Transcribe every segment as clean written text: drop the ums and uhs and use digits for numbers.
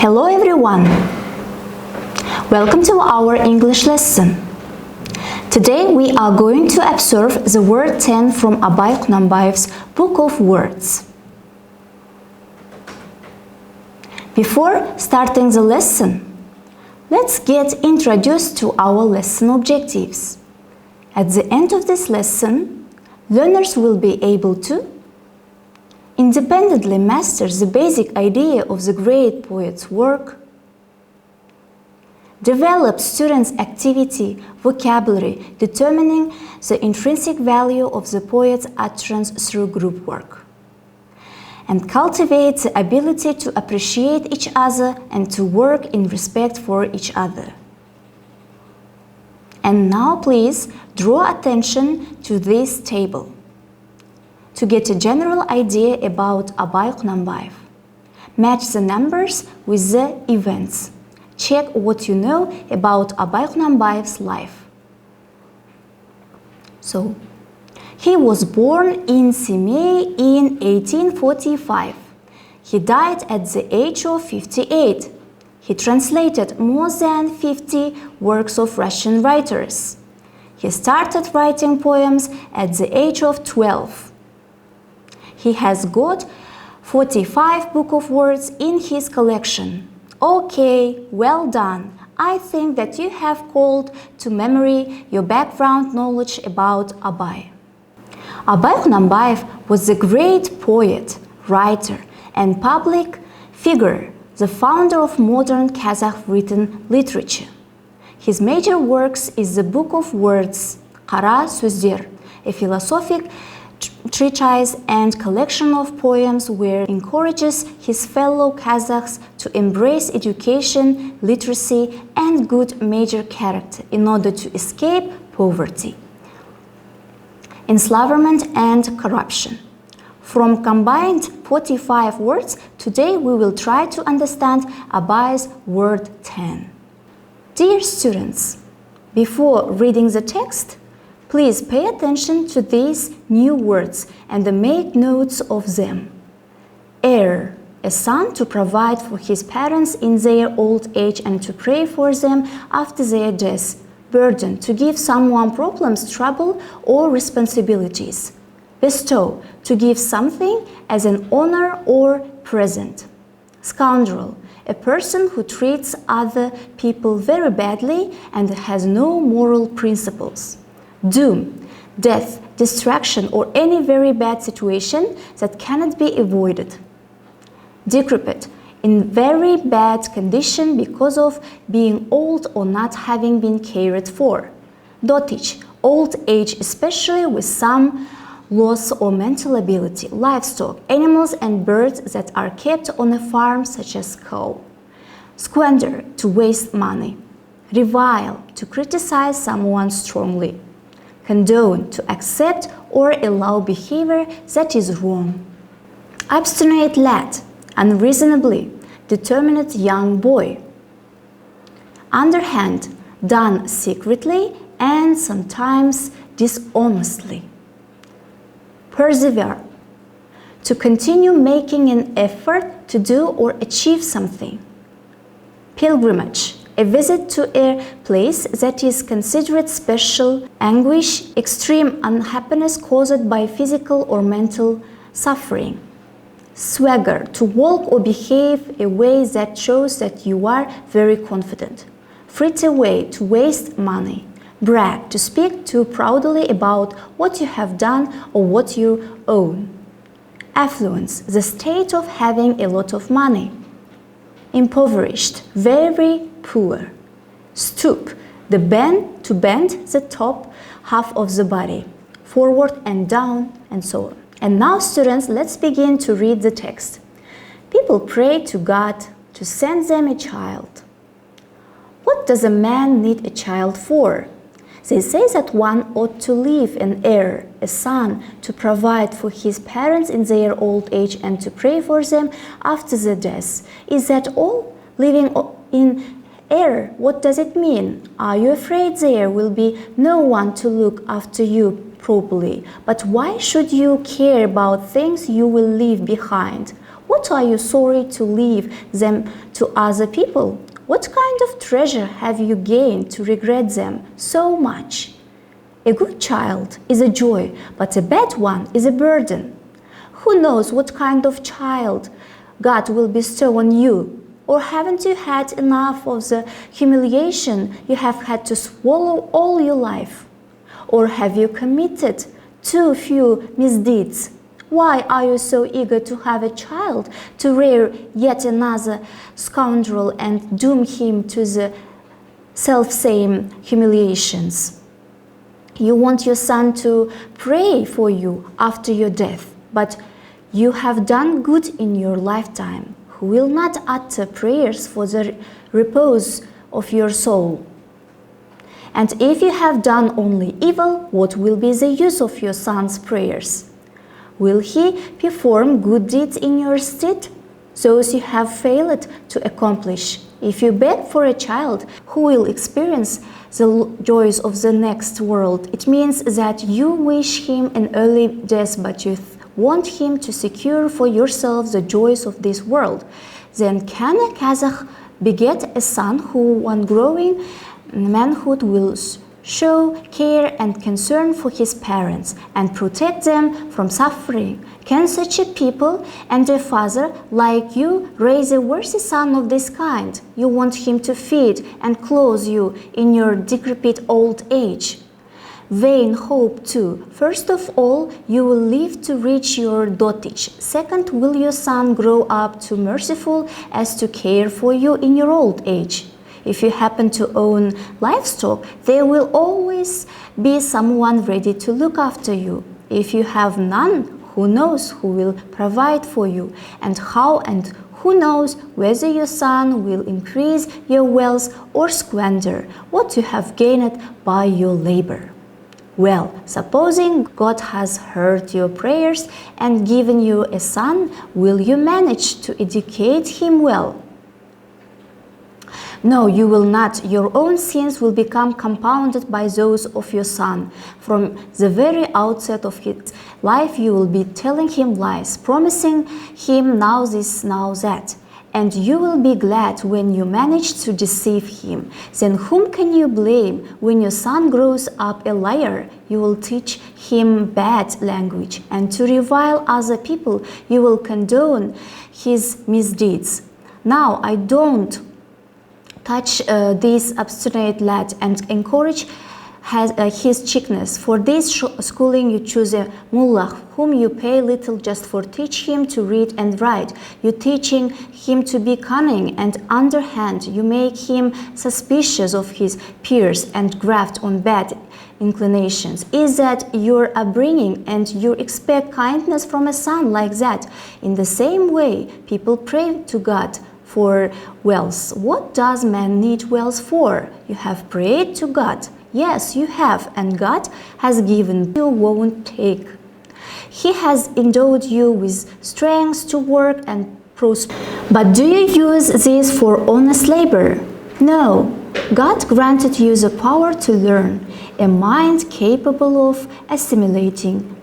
Hello everyone! Welcome to our English lesson. Today we are going to observe the word 10 from Abay Kunanbayev's Book of Words. Before starting the lesson, let's get introduced to our lesson objectives. At the end of this lesson, learners will be able to independently master the basic idea of the great poet's work, develop students' activity, vocabulary, determining the intrinsic value of the poet's utterance through group work, and cultivate the ability to appreciate each other and to work in respect for each other. And now please draw attention to this table to get a general idea about Abay Kunanbayev. Match the numbers with the events. Check what you know about Abay Kunanbayev's life. So, he was born in Semey in 1845. He died at the age of 58. He translated more than 50 works of Russian writers. He started writing poems at the age of 12. He has got 45 Book of Words in his collection. Okay, well done. I think that you have called to memory your background knowledge about Abay. Abay Kunanbayev was a great poet, writer, and public figure, the founder of modern Kazakh written literature. His major works is the Book of Words, Qara Сөздер, a philosophic treatise and collection of poems where he encourages his fellow Kazakhs to embrace education, literacy, and good major character in order to escape poverty, enslavement, and corruption. From combined 45 words, today we will try to understand Abay's word 10. Dear students, before reading the text, please pay attention to these new words and make notes of them. Heir, a son to provide for his parents in their old age and to pray for them after their death. Burden, to give someone problems, trouble, or responsibilities. Bestow, to give something as an honor or present. Scoundrel, a person who treats other people very badly and has no moral principles. Doom, death, destruction, or any very bad situation that cannot be avoided. Decrepit, in very bad condition because of being old or not having been cared for. Dotage, old age, especially with some loss or mental ability. Livestock, animals and birds that are kept on a farm such as cow. Squander, to waste money. Revile, to criticize someone strongly. Condone, to accept or allow behavior that is wrong. Obstinate lad, unreasonably determined young boy. Underhand, done secretly and sometimes dishonestly. Persevere, to continue making an effort to do or achieve something. Pilgrimage, a visit to a place that is considered special. Anguish, extreme unhappiness caused by physical or mental suffering. Swagger, to walk or behave a way that shows that you are very confident. Fritter away, to waste money. Brag, to speak too proudly about what you have done or what you own. Affluence, the state of having a lot of money. Impoverished, very poor. Stoop, to bend the top half of the body, forward and down, and so on. And now, students, let's begin to read the text. People pray to God to send them a child. What does a man need a child for? They say that one ought to leave an heir, a son, to provide for his parents in their old age and to pray for them after their death. Is that all? Living in heir, what does it mean? Are you afraid there will be no one to look after you properly? But why should you care about things you will leave behind? What are you sorry to leave them to other people? What kind of treasure have you gained to regret them so much? A good child is a joy, but a bad one is a burden. Who knows what kind of child God will bestow on you? Or haven't you had enough of the humiliation you have had to swallow all your life? Or have you committed too few misdeeds? Why are you so eager to have a child, to rear yet another scoundrel and doom him to the self-same humiliations? You want your son to pray for you after your death, but you have done good in your lifetime. Who will not utter prayers for the repose of your soul? And if you have done only evil, what will be the use of your son's prayers? Will he perform good deeds in your stead? Those you have failed to accomplish. If you beg for a child who will experience the joys of the next world, it means that you wish him an early death, but you want him to secure for yourself the joys of this world. Then can a Kazakh beget a son who, on growing manhood, will show care and concern for his parents and protect them from suffering? Can such a people and a father like you raise a worthy son of this kind? You want him to feed and clothe you in your decrepit old age. Vain hope too. First of all, you will live to reach your dotage. Second, will your son grow up too merciful as to care for you in your old age? If you happen to own livestock, there will always be someone ready to look after you. If you have none, who knows who will provide for you, and how, and who knows whether your son will increase your wealth or squander what you have gained by your labor. Well, supposing God has heard your prayers and given you a son, will you manage to educate him well? No, you will not. Your own sins will become compounded by those of your son. From the very outset of his life, you will be telling him lies, promising him now this, now that. And you will be glad when you manage to deceive him. Then whom can you blame when your son grows up a liar? You will teach him bad language, and to revile other people, you will condone his misdeeds. Now, I don't touch this obstinate lad and encourage his cheekness. For this schooling you choose a mullah whom you pay little just for teach him to read and write. You teaching him to be cunning and underhand. You make him suspicious of his peers and graft on bad inclinations. Is that your upbringing, and you expect kindness from a son like that? In the same way, people pray to God for wealth. What does man need wealth for? You have prayed to God. Yes, you have, and God has given. You won't take. He has endowed you with strength to work and prosper. But do you use this for honest labor? No. God granted you the power to learn, a mind capable of assimilating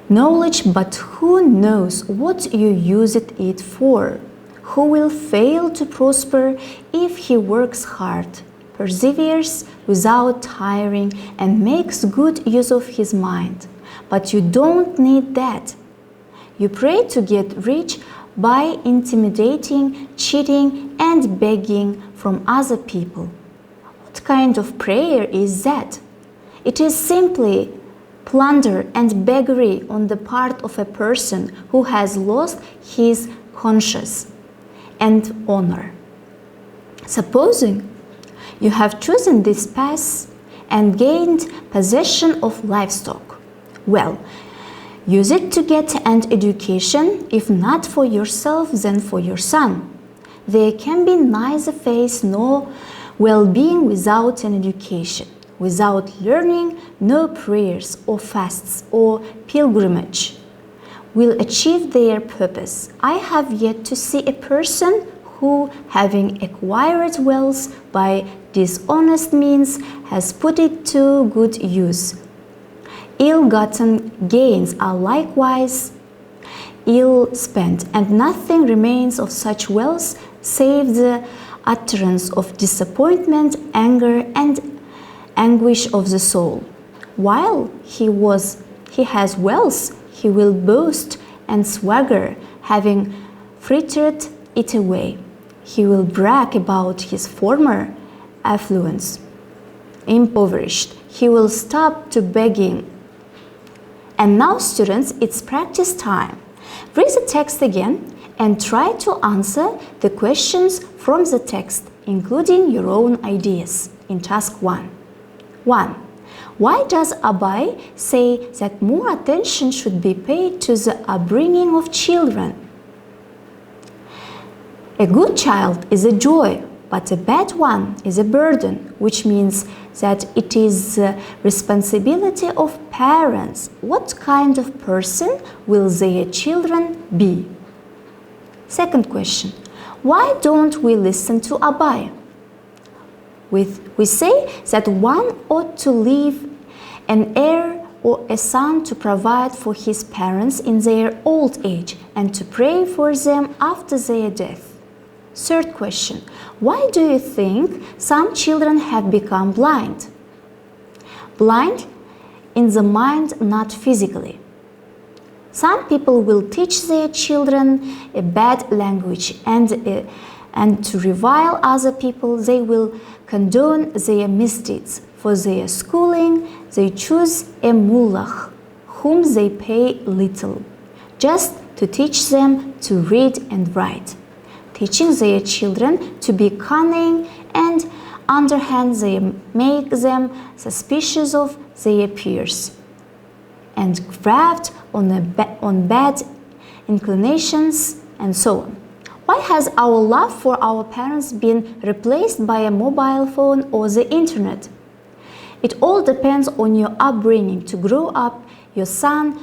knowledge, but who knows what you use it for? Who will fail to prosper if he works hard, perseveres without tiring, and makes good use of his mind? But you don't need that. You pray to get rich by intimidating, cheating, and begging from other people. What kind of prayer is that? It is simply plunder and beggary on the part of a person who has lost his conscience and honor. Supposing you have chosen this path and gained possession of livestock. Well, use it to get an education, if not for yourself, then for your son. There can be neither faith nor well-being without an education. Without learning, no prayers or fasts or pilgrimage will achieve their purpose. I have yet to see a person who, having acquired wealth by dishonest means, has put it to good use. Ill-gotten gains are likewise ill spent, and nothing remains of such wealth save the utterance of disappointment, anger, and anguish of the soul. While he has wealth, he will boast and swagger, having frittered it away. He will brag about his former affluence. Impoverished, he will stop to begging. And now, students, it's practice time. Read the text again and try to answer the questions from the text, including your own ideas, in task 1. 1. Why does Abay say that more attention should be paid to the upbringing of children? A good child is a joy, but a bad one is a burden, which means that it is the responsibility of parents. What kind of person will their children be? Second question. Why don't we listen to Abay? We say that one ought to leave an heir or a son to provide for his parents in their old age and to pray for them after their death. Third question. Why do you think some children have become blind? Blind in the mind, not physically. Some people will teach their children a bad language and to revile other people. They will condone their misdeeds. For their schooling, they choose a mullah, whom they pay little, just to teach them to read and write. Teaching their children to be cunning and underhand, they make them suspicious of their peers and graft on bad inclinations and so on. Why has our love for our parents been replaced by a mobile phone or the internet? It all depends on your upbringing to grow up your son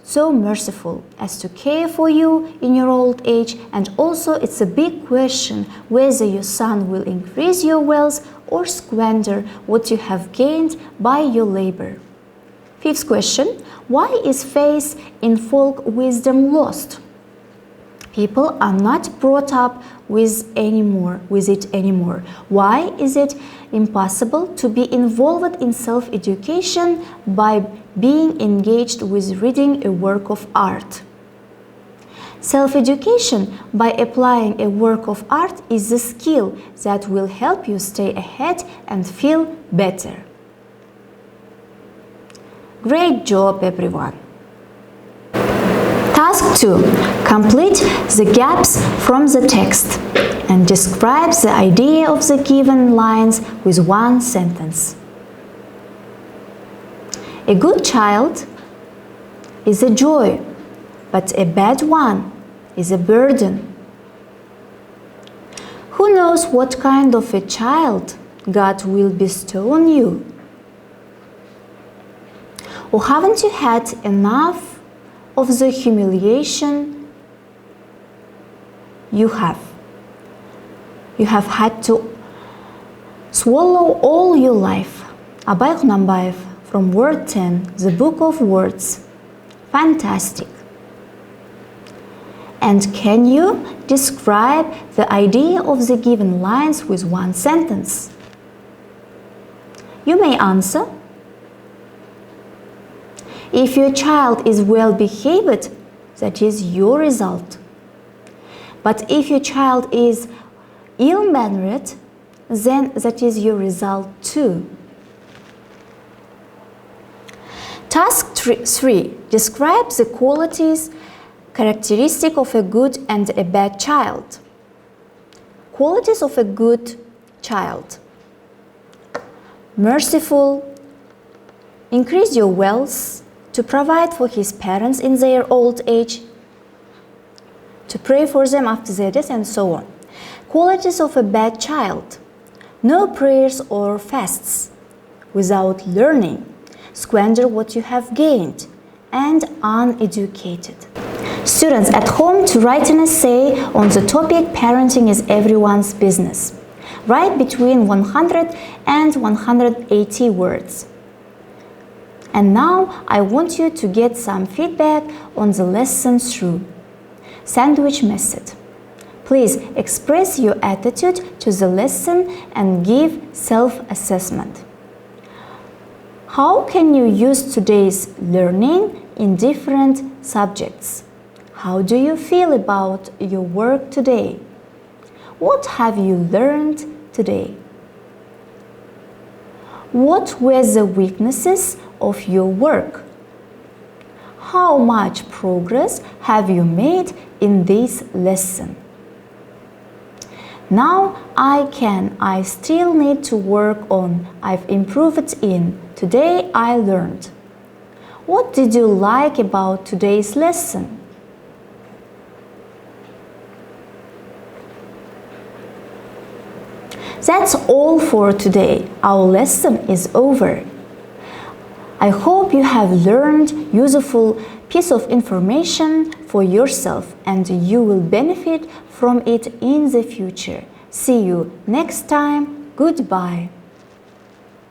so merciful as to care for you in your old age, and also it's a big question whether your son will increase your wealth or squander what you have gained by your labor. Fifth question. Why is faith in folk wisdom lost? People are not brought up with it anymore. Why is it impossible to be involved in self-education by being engaged with reading a work of art? Self-education by applying a work of art is the skill that will help you stay ahead and feel better. Great job, everyone! Task 2. Complete the gaps from the text and describe the idea of the given lines with one sentence. A good child is a joy, but a bad one is a burden. Who knows what kind of a child God will bestow on you? Or haven't you had enough of the humiliation you have? You have had to swallow all your life. Abay Kunambayev from Word 10, the Book of Words. Fantastic. And can you describe the idea of the given lines with one sentence? You may answer. If your child is well behaved, that is your result. But if your child is ill-mannered, then that is your result too. Task 3. Describe the qualities characteristic of a good and a bad child. Qualities of a good child: merciful, increase your wealth, to provide for his parents in their old age, to pray for them after their death, and so on. Qualities of a bad child: no prayers or fasts, without learning, squander what you have gained, and uneducated. Students at home to write an essay on the topic parenting is everyone's business. Write between 100 and 180 words. And now I want you to get some feedback on the lesson through. Sandwich method. Please express your attitude to the lesson and give self-assessment. How can you use today's learning in different subjects? How do you feel about your work today? What have you learned today? What were the weaknesses of your work? How much progress have you made in this lesson? Now I still need to work on. I've improved in. Today I learned. What did you like about today's lesson? That's all for today. Our lesson is over. I hope you have learned useful piece of information for yourself and you will benefit from it in the future. See you next time. Goodbye.